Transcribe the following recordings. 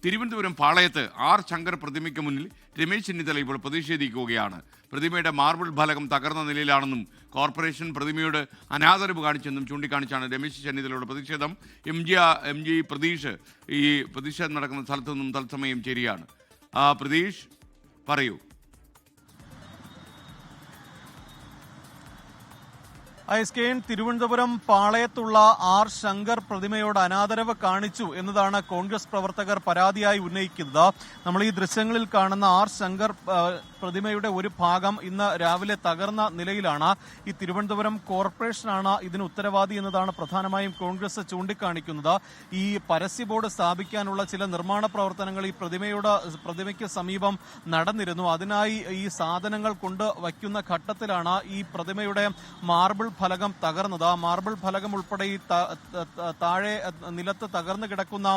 Thiruvananthapuram പാളയത്ത് R Shankar പ്രതിമയ്ക്ക് മുന്നിൽ രമേശ് ചെന്നിത്തല ഇപ്പോൾ പ്രതിഷേധിക്കുകയാണ്. പ്രതിമയുടെ marble ഫലകം തകർന്ന നിലയിലാണെന്നും കോർപ്പറേഷൻ പ്രതിമയോട് അനാദരവ് കാണിച്ചെന്നും ചൂണ്ടിക്കാണിച്ചാണ് രമേശ് ചെന്നിത്തലയുടെ പ്രതിഷേധം. എം ജി പ്രതീഷ് ഈ പ്രതിഷേധം നടക്കുന്ന സ്ഥലത്തു നിന്നും തത്സമയം ചേരുകയാണ്. പ്രതീഷ്, പറയൂ. തിരുവനന്തപുരം പാളയത്തുള്ള ആർ ശങ്കർ പ്രതിമയോട് അനാദരവ് കാണിച്ചു എന്നതാണ് കോൺഗ്രസ് പ്രവർത്തകർ പരാതിയായി ഉന്നയിക്കുന്നത്. നമ്മൾ ഈ ദൃശ്യങ്ങളിൽ കാണുന്ന ആർ ശങ്കർ പ്രതിമയുടെ ഒരു ഭാഗം ഇന്ന് രാവിലെ തകർന്ന നിലയിലാണ്. ഈ തിരുവനന്തപുരം കോർപ്പറേഷനാണ് ഇതിന് ഉത്തരവാദി എന്നതാണ് പ്രധാനമായും കോൺഗ്രസ് ചൂണ്ടിക്കാണിക്കുന്നത്. ഈ പരസ്യ ബോർഡ് സ്ഥാപിക്കാനുള്ള ചില നിർമ്മാണ പ്രവർത്തനങ്ങൾ ഈ പ്രതിമയ്ക്ക് സമീപം നടന്നിരുന്നു. അതിനായി ഈ സാധനങ്ങൾ കൊണ്ട് വയ്ക്കുന്ന ഘട്ടത്തിലാണ് ഈ പ്രതിമയുടെ മാർബിൾ ഫലകം തകർന്നത്. മാർബിൾ ഫലകം ഉൾപ്പെടെ ഈ താഴെ നിലത്ത് തകർന്നു കിടക്കുന്ന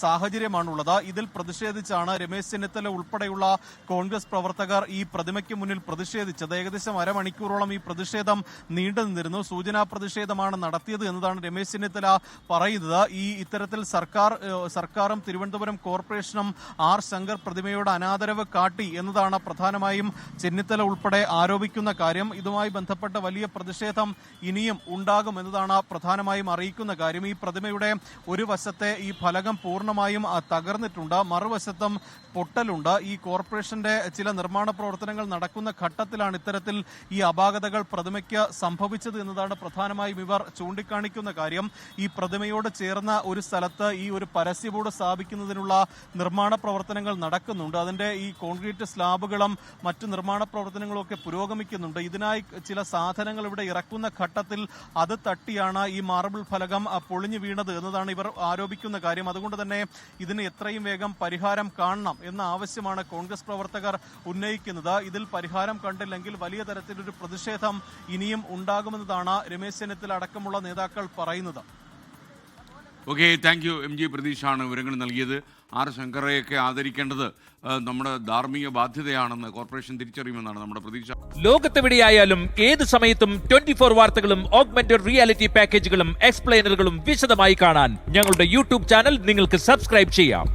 സാഹചര്യമാണുള്ളത്. ഇതിൽ പ്രതിഷേധിച്ചാണ് രമേശ് ചെന്നിത്തല ഉൾപ്പെടെയുള്ള കോൺഗ്രസ് പ്രവർത്തകർ ഈ പ്രതിമയ്ക്ക് മുന്നിൽ പ്രതിഷേധിച്ചത്. ഏകദേശം അരമണിക്കൂറോളം ഈ പ്രതിഷേധം നീണ്ടു നിന്നിരുന്നു. സൂചനാ പ്രതിഷേധമാണ് നടത്തിയത് എന്നതാണ് രമേശ് ചെന്നിത്തല പറയുന്നത്. ഇത്തരത്തിൽ സർക്കാരും തിരുവനന്തപുരം കോർപ്പറേഷനും ആർ ശങ്കർ പ്രതിമയോട് അനാദരവ് കാട്ടി എന്നതാണ് പ്രധാനമായും ചെന്നിത്തല ഉൾപ്പെടെ ആരോപിക്കുന്ന കാര്യം. ഇതുമായി ബന്ധപ്പെട്ട വലിയ പ്രതിഷേധം ഇനിയും ഉണ്ടാകും എന്നതാണ് പ്രധാനമായും അറിയിക്കുന്ന കാര്യം. ഈ പ്രതിമയുടെ ഒരു വശത്തെ ഈ ഫലകം പൂർണ്ണമായും തകർന്നിട്ടുണ്ട്, മറുവശത്തും പൊട്ടലുണ്ട്. ഈ കോർപ്പറേഷന്റെ ചില നിർമ്മാണ പ്രവർത്തനങ്ങൾ നടക്കുന്ന ഘട്ടത്തിലാണ് ഇത്തരത്തിൽ ഈ അപാകതകൾ പ്രതിമയ്ക്ക് സംഭവിച്ചത് എന്നതാണ് പ്രധാനമായും ഇവർ ചൂണ്ടിക്കാണിക്കുന്ന കാര്യം. ഈ പ്രതിമയോട് ചേർന്ന ഒരു സ്ഥലത്ത് ഈ ഒരു പരസ്യ ബോർഡ് സ്ഥാപിക്കുന്നതിനുള്ള നിർമ്മാണ പ്രവർത്തനങ്ങൾ നടക്കുന്നുണ്ട്. അതിന്റെ ഈ കോൺക്രീറ്റ് സ്ലാബുകളും മറ്റു നിർമ്മാണ പ്രവർത്തനങ്ങളും ഒക്കെ പുരോഗമിക്കുന്നുണ്ട്. ഇതിനായി ചില സാധനങ്ങൾ ഇവിടെ ഇറക്കുന്ന ഘട്ടത്തിൽ അത് തട്ടിയാണ് ഈ മാർബിൾ ഫലകം പൊളിഞ്ഞു വീണത് എന്നതാണ് ഇവർ ആരോപിക്കുന്ന കാര്യം. അതുകൊണ്ട് തന്നെ ഇതിന് എത്രയും വേഗം പരിഹാരം കാണണം എന്ന ആവശ്യമാണ് കോൺഗ്രസ് പ്രവർത്തകർ ഉന്നയിക്കുന്നത്. ഇതിൽ പരിഹാരം കണ്ടില്ലെങ്കിൽ വലിയ തരത്തിലൊരു പ്രതിഷേധം ഇനിയും ഉണ്ടാകുമെന്നതാണ് രമേശ് ചെന്നിത്തല അടക്കമുള്ള നേതാക്കൾ പറയുന്നത്. Okay, thank you. M G പ്രതീഷാണ് വിവരങ്ങൾ നൽകിയത്. ആർ ശങ്കറെയൊക്കെ ആദരിക്കേണ്ടത് നമ്മുടെ ധാർമ്മിക ബാധ്യതയാണെന്ന് കോർപ്പറേഷൻ തിരിച്ചറിയുമെന്നാണ് നമ്മുടെ പ്രതീക്ഷ. ലോകത്തെവിടെയായാലും ഏത് സമയത്തും 24 വാർത്തകളും ഓഗ്മെന്റഡ് റിയാലിറ്റി പാക്കേജുകളും എക്സ്പ്ലെയിനറുകളും വിശദമായി കാണാൻ ഞങ്ങളുടെ യൂട്യൂബ് ചാനൽ നിങ്ങൾക്ക് സബ്സ്ക്രൈബ് ചെയ്യാം.